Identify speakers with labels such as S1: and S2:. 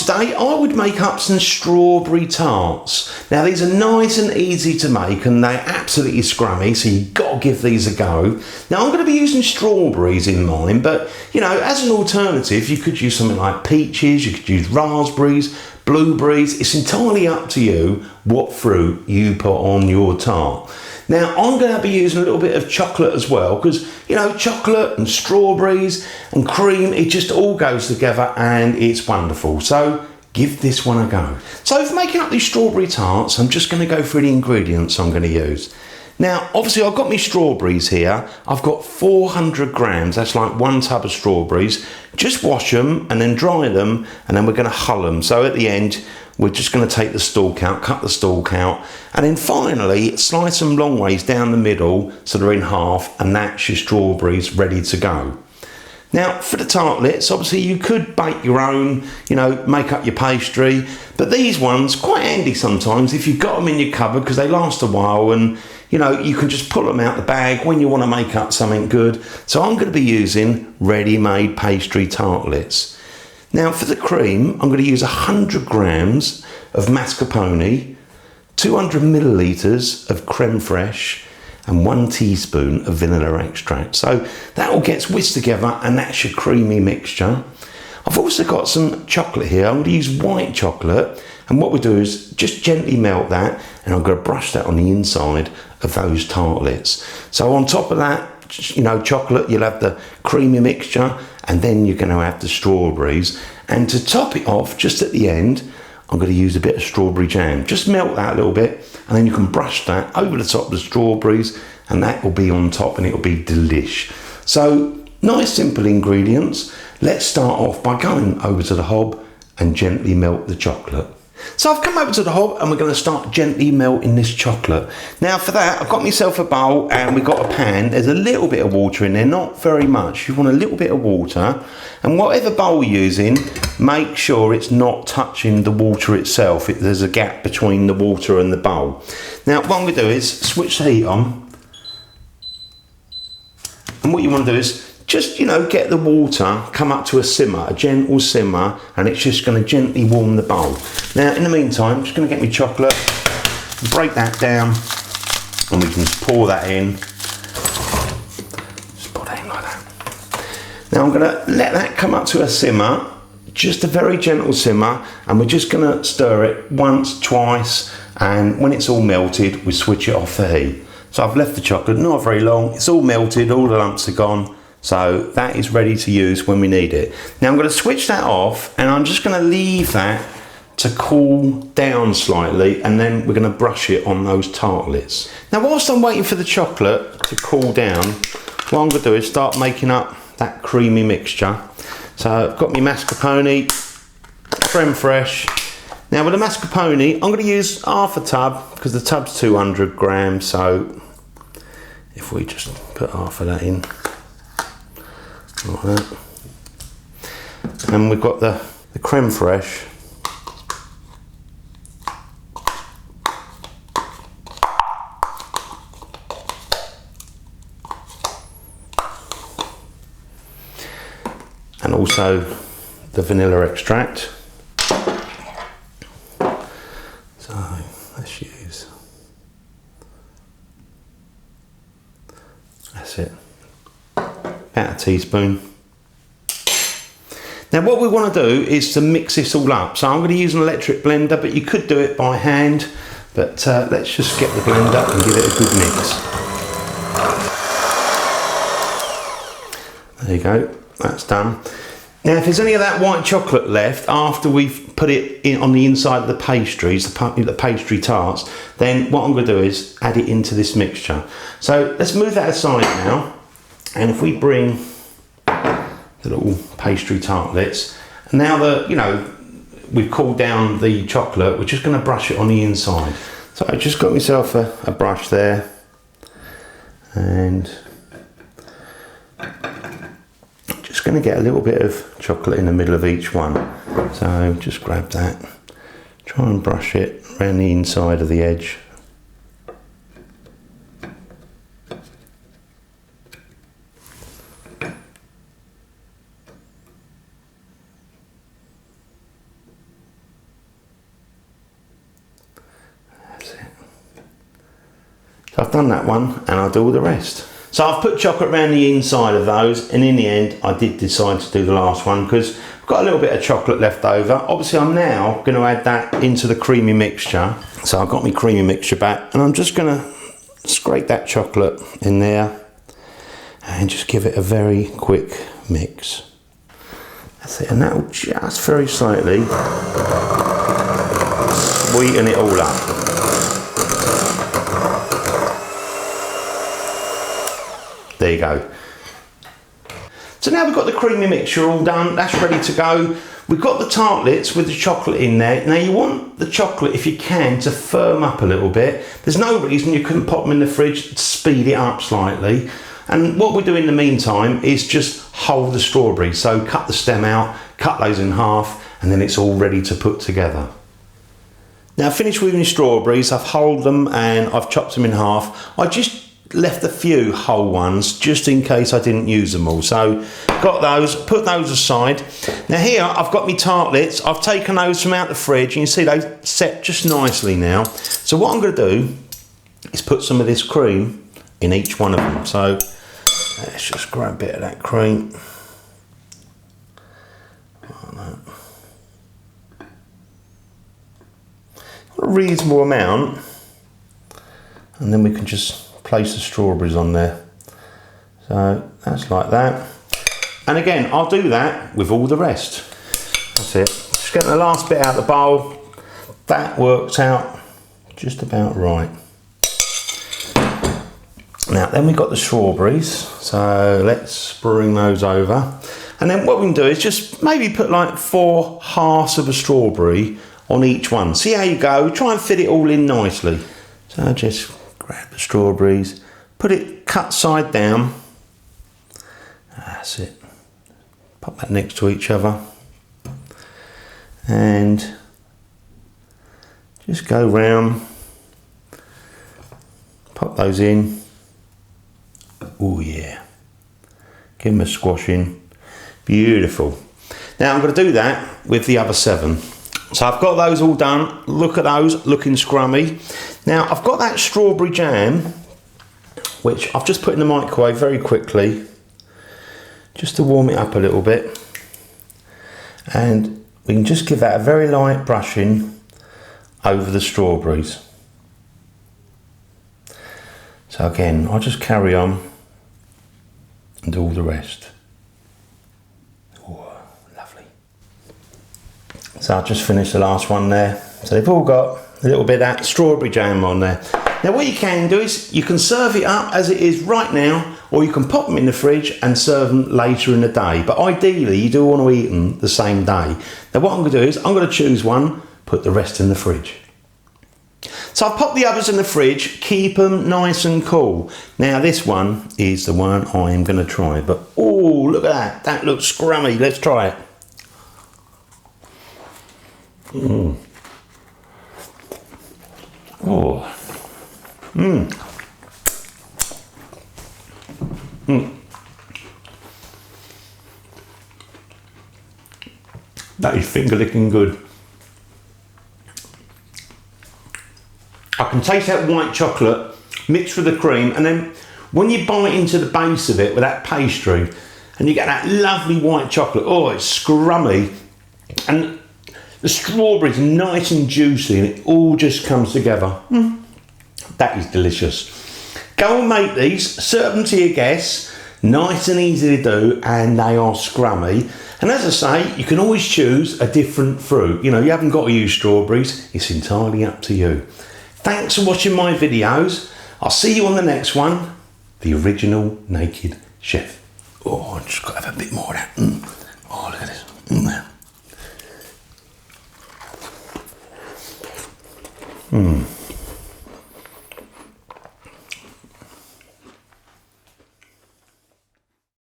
S1: today I would make up some strawberry tarts. Now these are nice and easy to make and they're absolutely scrummy, so you've got to give these a go. Now I'm going to be using strawberries in mine, but you know, as an alternative you could use something like peaches, you could use raspberries, blueberries. It's entirely up to you what fruit you put on your tart. Now I'm going to be using a little bit of chocolate as well, because you know, chocolate and strawberries and cream, it just all goes together and it's wonderful. So give this one a go. So for making up these strawberry tarts, I'm just going to go through the ingredients I'm going to use. Now obviously I've got my strawberries here. I've got 400 grams, that's like 1 tub of strawberries. Just wash them and then dry them, and then we're going to hull them. So at the end we're just going to take the stalk out, cut the stalk out, and then finally slice them long ways down the middle so they're in half, and that's your strawberries ready to go. Now for the tartlets, obviously you could bake your own, you know, make up your pastry, but these ones quite handy sometimes if you've got them in your cupboard because they last a while, and you know, you can just pull them out the bag when you want to make up something good. So I'm going to be using ready-made pastry tartlets. Now for the cream, I'm going to use 100 grams of mascarpone, 200 millilitres of creme fraiche, and 1 teaspoon of vanilla extract. So that all gets whisked together and that's your creamy mixture. I've also got some chocolate here. I'm going to use white chocolate, and what we do is just gently melt that, and I'm going to brush that on the inside of those tartlets. So on top of that, you know, chocolate, you'll have the creamy mixture, and then you're going to have the strawberries. And to top it off, just at the end, I'm going to use a bit of strawberry jam. Just melt that a little bit, and then you can brush that over the top of the strawberries, and that will be on top, and it will be delish. So nice simple ingredients. Let's start off by going over to the hob and gently melt the chocolate. So I've come over to the hob and we're going to start gently melting this chocolate. Now for that, I've got myself a bowl and we've got a pan. There's a little bit of water in there, not very much. You want a little bit of water, and whatever bowl you're using, make sure it's not touching the water itself. There's a gap between the water and the bowl. Now what I'm going to do is switch the heat on, and what you want to do is just, you know, get the water come up to a simmer, a gentle simmer, and it's just going to gently warm the bowl. Now in the meantime, I'm just going to get my chocolate, break that down, and we can just pour that in. Just pour that in like that. Now I'm going to let that come up to a simmer, just a very gentle simmer, and we're just going to stir it once, twice, and when it's all melted, we switch it off the heat. So I've left the chocolate not very long, it's all melted, all the lumps are gone. So that is ready to use when we need it. Now I'm going to switch that off, and I'm just going to leave that to cool down slightly, and then we're going to brush it on those tartlets. Now whilst I'm waiting for the chocolate to cool down, what I'm going to do is start making up that creamy mixture. So I've got my mascarpone, creme fraiche. Now with the mascarpone, I'm going to use half a tub because the tub's 200 grams. So if we just put half of that in, like that. And we've got the creme fraiche. And also the vanilla extract. So let's use, that's it, about a teaspoon. Now what we want to do is to mix this all up. So I'm going to use an electric blender, but you could do it by hand. But let's just get the blend up and give it a good mix. There you go, that's done. Now if there's any of that white chocolate left after we've put it in on the inside of the pastries, the pastry tarts, then what I'm going to do is add it into this mixture. So let's move that aside now. And if we bring the little pastry tartlets, and now that, you know, we've cooled down the chocolate, we're just going to brush it on the inside. So I just got myself a brush there, and just going to get a little bit of chocolate in the middle of each one. So just grab that, try and brush it around the inside of the edge. So I've done that one and I'll do all the rest. So I've put chocolate around the inside of those, and in the end I did decide to do the last one because I've got a little bit of chocolate left over. Obviously I'm now going to add that into the creamy mixture. So I've got my creamy mixture back and I'm just going to scrape that chocolate in there and just give it a very quick mix. That's it, and that will just very slightly sweeten it all up. There you go. So now we've got the creamy mixture all done, that's ready to go. We've got the tartlets with the chocolate in there. Now you want the chocolate, if you can, to firm up a little bit. There's no reason you couldn't pop them in the fridge to speed it up slightly. And what we do in the meantime is just hold the strawberries. So cut the stem out, cut those in half, and then it's all ready to put together. Now finished with my strawberries, I've hulled them and I've chopped them in half. I just left a few whole ones just in case I didn't use them all. So got those, put those aside. Now here I've got my tartlets. I've taken those from out the fridge and you see they set just nicely now. So what I'm going to do is put some of this cream in each one of them. So let's just grab a bit of that cream. A reasonable amount, and then we can just place the strawberries on there. So that's like that. And again, I'll do that with all the rest. That's it. Just getting the last bit out of the bowl. That works out just about right. Now then we've got the strawberries. So let's bring those over. And then what we can do is just maybe put like 4 halves of a strawberry on each one. See how you go. Try and fit it all in nicely. So just grab the strawberries, put it cut side down. That's it. Pop that next to each other. And just go round. Pop those in. Oh yeah. Give them a squash in. Beautiful. Now I'm going to do that with the other 7. So I've got those all done. Look at those, looking scrummy. Now I've got that strawberry jam, which I've just put in the microwave very quickly, just to warm it up a little bit. And we can just give that a very light brushing over the strawberries. So again, I'll just carry on and do all the rest. So I'll just finish the last one there. So they've all got a little bit of that strawberry jam on there. Now what you can do is you can serve it up as it is right now, or you can pop them in the fridge and serve them later in the day. But ideally you do want to eat them the same day. Now what I'm going to do is I'm going to choose one, put the rest in the fridge. So I've popped the others in the fridge, keep them nice and cool. Now this one is the one I am going to try. But oh, look at that. That looks scrummy. Let's try it. Mm. Oh. Mm. Mm. That is finger licking good. I can taste that white chocolate mixed with the cream, and then when you bite into the base of it with that pastry and you get that lovely white chocolate, oh, it's scrummy, and the strawberries are nice and juicy and it all just comes together. Mm. That is delicious. Go and make these, serve them to your guests, nice and easy to do, and they are scrummy. And as I say, you can always choose a different fruit. You know, you haven't got to use strawberries, it's entirely up to you. Thanks for watching my videos. I'll see you on the next one, the original Naked Chef. Oh, I just got to have a bit more of that. Mm. Oh, look at this. Mm. Mm.